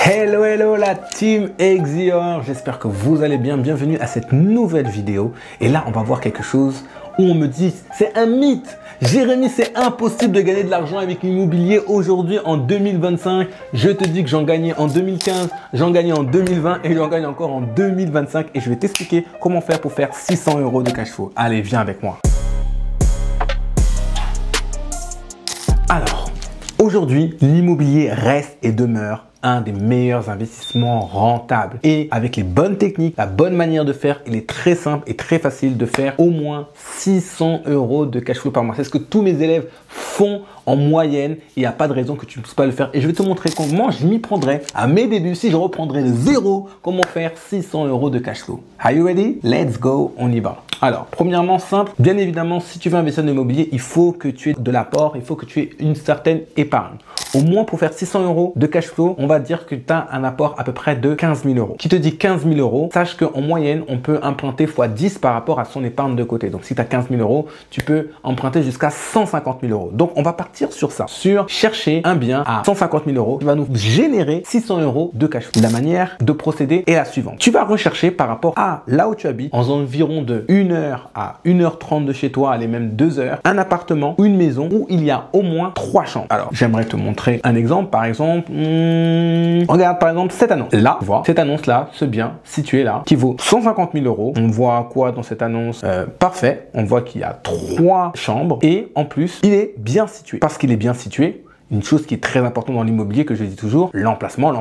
Hello la team Exior, j'espère que vous allez bien, bienvenue à cette nouvelle vidéo. Et là on va voir quelque chose où on me dit c'est un mythe. Jérémy, c'est impossible de gagner de l'argent avec l'immobilier aujourd'hui en 2025. Je te dis que j'en gagnais en 2015, j'en gagnais en 2020 et j'en gagne encore en 2025. Et je vais t'expliquer comment faire pour faire 600 € de cash flow. Allez, viens avec moi. Alors, aujourd'hui, l'immobilier reste et demeure un des meilleurs investissements rentables. Et avec les bonnes techniques, la bonne manière de faire, il est très simple et très facile de faire au moins 600 € de cash flow par mois. C'est ce que tous mes élèves font en moyenne et il n'y a pas de raison que tu ne puisses pas le faire. Et je vais te montrer comment je m'y prendrai à mes débuts si je reprendrai de zéro, comment faire 600 € de cash flow. Are you ready? Let's go, on y va. Alors, premièrement, simple, bien évidemment, si tu veux investir dans l'immobilier, il faut que tu aies de l'apport, il faut que tu aies une certaine épargne. Au moins, pour faire 600 € de cash flow, on va dire que tu as un apport à peu près de 15 000 €. Qui te dit 15 000 €, sache qu'en moyenne, on peut emprunter x 10 par rapport à son épargne de côté. Donc, si tu as 15 000 €, tu peux emprunter jusqu'à 150 000 €. Donc, on va partir sur ça, sur chercher un bien à 150 000 € qui va nous générer 600 € de cash flow. La manière de procéder est la suivante. Tu vas rechercher par rapport à là où tu habites, en environ de 1 heure à 1h30 de chez toi, allez même 2 heures, un appartement ou une maison où il y a au moins 3 chambres. Alors, j'aimerais te montrer un exemple. Par exemple, regarde par exemple cette annonce. Là, tu vois, cette annonce-là, ce bien situé là, qui vaut 150 000 €. On voit quoi dans cette annonce? Parfait. On voit qu'il y a 3 chambres et en plus, il est bien situé. Parce qu'il est bien situé, une chose qui est très importante dans l'immobilier que je dis toujours, l'emplacement,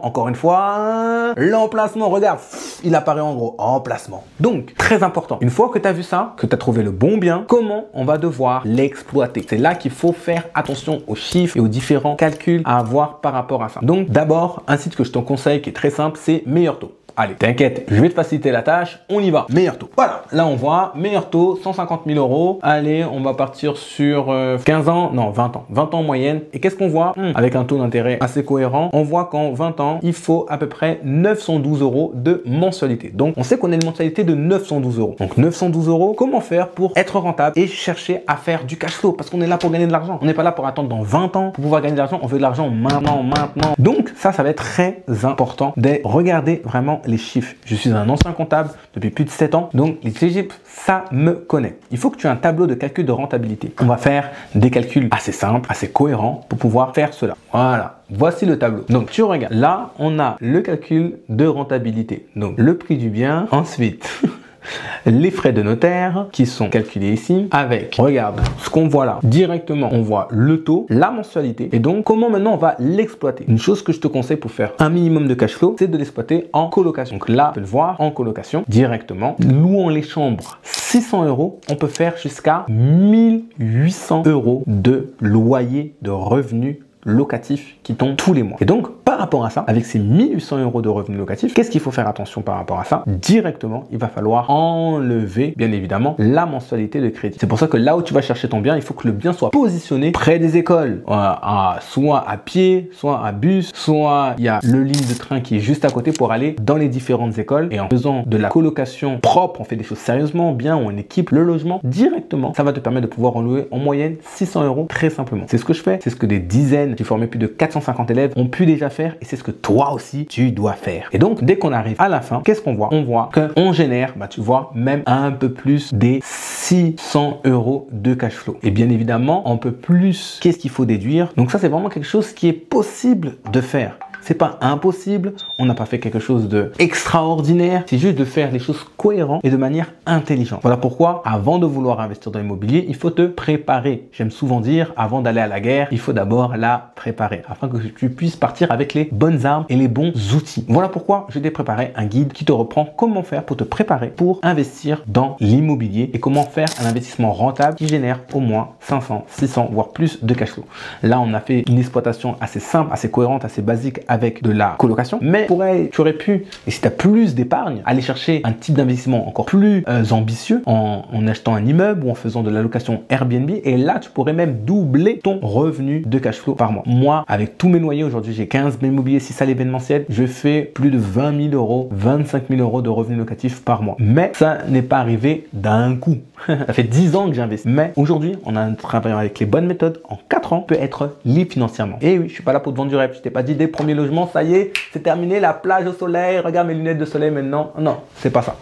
encore une fois, l'emplacement, regarde, il apparaît en gros, emplacement. Donc, très important. Une fois que tu as vu ça, que tu as trouvé le bon bien, comment on va devoir l'exploiter? C'est là qu'il faut faire attention aux chiffres et aux différents calculs à avoir par rapport à ça. Donc, d'abord, un site que je te conseille qui est très simple, c'est Meilleur Taux. Allez, t'inquiète, je vais te faciliter la tâche, on y va. Meilleur taux. Voilà, là on voit, meilleur taux, 150 000 €. Allez, on va partir sur 15 ans, non 20 ans. 20 ans en moyenne. Et qu'est-ce qu'on voit? Avec un taux d'intérêt assez cohérent, on voit qu'en 20 ans, il faut à peu près 912 € de mensualité. Donc, on sait qu'on a une mensualité de 912 €. Donc, 912 €, comment faire pour être rentable et chercher à faire du cash flow? Parce qu'on est là pour gagner de l'argent. On n'est pas là pour attendre dans 20 ans pour pouvoir gagner de l'argent. On veut de l'argent maintenant. Donc, ça va être très important de regarder vraiment les chiffres. Je suis un ancien comptable depuis plus de 7 ans, donc les chiffres, ça me connaît. Il faut que tu aies un tableau de calcul de rentabilité. On va faire des calculs assez simples, assez cohérents pour pouvoir faire cela. Voilà. Voici le tableau. Donc, tu regardes. Là, on a le calcul de rentabilité. Donc, le prix du bien. Ensuite, les frais de notaire qui sont calculés ici avec, regarde, ce qu'on voit là, directement, on voit le taux, la mensualité et donc comment maintenant on va l'exploiter. Une chose que je te conseille pour faire un minimum de cash flow, c'est de l'exploiter en colocation. Donc là, tu peux le voir en colocation directement. Louons les chambres 600 €, on peut faire jusqu'à 1800 € de loyer de revenus locatifs qui tombent tous les mois. Et donc, par rapport à ça, avec ces 1800 € de revenus locatifs, qu'est-ce qu'il faut faire attention par rapport à ça? Directement, il va falloir enlever, bien évidemment, la mensualité de crédit. C'est pour ça que là où tu vas chercher ton bien, il faut que le bien soit positionné près des écoles, soit à pied, soit à bus, soit il y a le ligne de train qui est juste à côté pour aller dans les différentes écoles. Et en faisant de la colocation propre, on fait des choses sérieusement, bien, on équipe le logement directement. Ça va te permettre de pouvoir en louer en moyenne 600 € très simplement. C'est ce que je fais, c'est ce que des dizaines qui formaient plus de 450 élèves ont pu déjà faire et c'est ce que toi aussi tu dois faire. Et donc dès qu'on arrive à la fin, qu'est-ce qu'on voit? On voit qu'on génère, tu vois, même un peu plus des 600 € de cash flow. Et bien évidemment, un peu plus, qu'est-ce qu'il faut déduire? Donc ça, c'est vraiment quelque chose qui est possible de faire. C'est pas impossible, on n'a pas fait quelque chose de extraordinaire, c'est juste de faire les choses cohérentes et de manière intelligente. Voilà pourquoi, avant de vouloir investir dans l'immobilier, il faut te préparer. J'aime souvent dire, avant d'aller à la guerre, il faut d'abord la préparer, afin que tu puisses partir avec les bonnes armes et les bons outils. Voilà pourquoi je t'ai préparé un guide qui te reprend comment faire pour te préparer pour investir dans l'immobilier et comment faire un investissement rentable qui génère au moins 500, 600, voire plus de cash flow. Là, on a fait une exploitation assez simple, assez cohérente, assez basique avec de la colocation, mais tu aurais pu, et si tu as plus d'épargne, aller chercher un type d'investissement encore plus ambitieux en achetant un immeuble ou en faisant de la location Airbnb, et là tu pourrais même doubler ton revenu de cash flow par mois. Moi, avec tous mes loyers, aujourd'hui j'ai 15 biens immobiliers, 6 à l'événementiel, je fais plus de 20 000 €, 25 000 € de revenus locatifs par mois. Mais ça n'est pas arrivé d'un coup. Ça fait 10 ans que j'investis. Mais aujourd'hui, on a un travail avec les bonnes méthodes. En 4 ans, peut être libre financièrement. Et oui, je suis pas là pour te vendre du rêve. Je t'ai pas dit dès le premier logement logement, ça y est, c'est terminé, la plage au soleil, regarde mes lunettes de soleil maintenant. Non, c'est pas ça.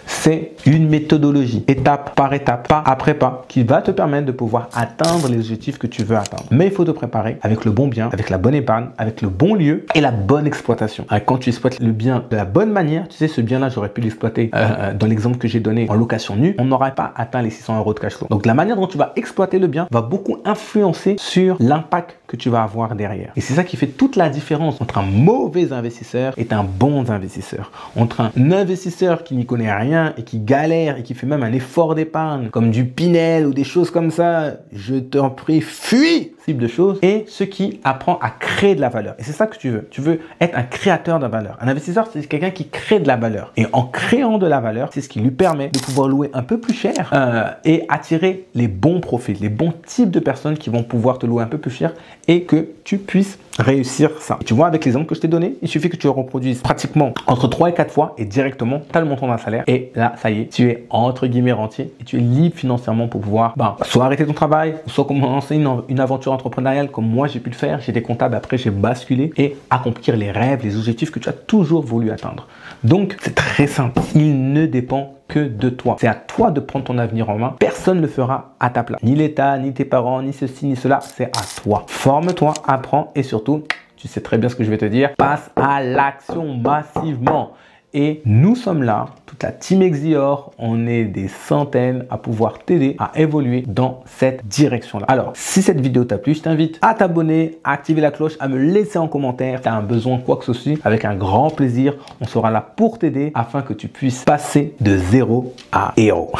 C'est une méthodologie, étape par étape, pas après pas, qui va te permettre de pouvoir atteindre les objectifs que tu veux atteindre. Mais il faut te préparer avec le bon bien, avec la bonne épargne, avec le bon lieu et la bonne exploitation. Quand tu exploites le bien de la bonne manière, tu sais, ce bien-là, j'aurais pu l'exploiter dans l'exemple que j'ai donné en location nue, on n'aurait pas atteint les 600 € de cash flow. Donc la manière dont tu vas exploiter le bien va beaucoup influencer sur l'impact que tu vas avoir derrière. Et c'est ça qui fait toute la différence entre un mauvais investisseur et un bon investisseur. Entre un investisseur qui n'y connaît rien et qui galère et qui fait même un effort d'épargne comme du Pinel ou des choses comme ça, je t'en prie, fuis ce type de choses, et ceux qui apprend à créer de la valeur. Et c'est ça que tu veux. Tu veux être un créateur de valeur. Un investisseur, c'est quelqu'un qui crée de la valeur. Et en créant de la valeur, c'est ce qui lui permet de pouvoir louer un peu plus cher et attirer les bons profils, les bons types de personnes qui vont pouvoir te louer un peu plus cher et que tu puisses réussir ça. Et tu vois, avec l'exemple que je t'ai donné, il suffit que tu le reproduises pratiquement entre 3 et 4 fois et directement, tu as le montant d'un salaire. Et là, ça y est, tu es entre guillemets rentier et tu es libre financièrement pour pouvoir soit arrêter ton travail, soit commencer une aventure entrepreneuriale comme moi j'ai pu le faire. J'étais comptable, après j'ai basculé et accomplir les rêves, les objectifs que tu as toujours voulu atteindre. Donc, c'est très simple. Il ne dépend que de toi. C'est à toi de prendre ton avenir en main. Personne ne le fera à ta place. Ni l'État, ni tes parents, ni ceci, ni cela. C'est à toi. Forme-toi, apprends et surtout, tu sais très bien ce que je vais te dire, passe à l'action massivement. Et nous sommes là, toute la team Exior, on est des centaines à pouvoir t'aider à évoluer dans cette direction-là. Alors, si cette vidéo t'a plu, je t'invite à t'abonner, à activer la cloche, à me laisser en commentaire. Tu as un besoin, quoi que ce soit, avec un grand plaisir, on sera là pour t'aider afin que tu puisses passer de 0 à héros.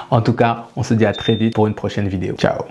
En tout cas, on se dit à très vite pour une prochaine vidéo. Ciao!